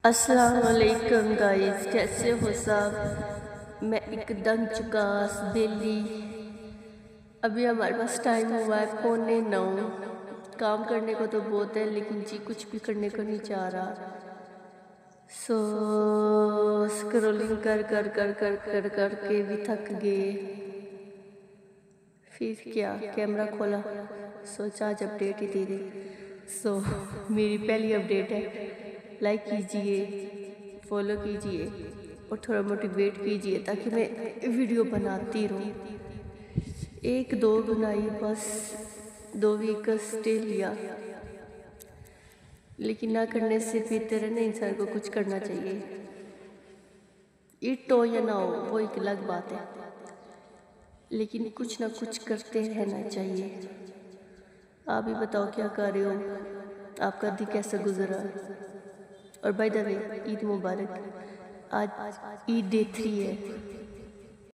अस्सलाम वालेकुम गाइस, कैसे हो सब। मैं एकदम चुकास बेली। अभी हमारे पास टाइम हुआ है 8:45। काम करने को तो बहुत है लेकिन जी कुछ भी करने को नहीं चाह रहा। सो स्क्रॉलिंग कर कर कर कर कर कर के भी थक गए। फिर क्या कैमरा खोला, सोचा आज अपडेट ही दे दे। सो मेरी पहली अपडेट है, लाइक कीजिए, फॉलो कीजिए और थोड़ा मोटिवेट कीजिए ताकि मैं वीडियो बनाती रहूँ। 1-2 बनाई बस, 2 वीक का स्टे लिया, लेकिन ना करने से बेहतर है ना, इंसान को कुछ करना चाहिए। इट हो या ना हो वो एक अलग बात है, लेकिन कुछ ना कुछ करते रहना चाहिए। आप भी बताओ क्या कर रहे हो, आपका दिन कैसा गुजरा। और बाय द वे ईद मुबारक। आज ईद डे 3 है।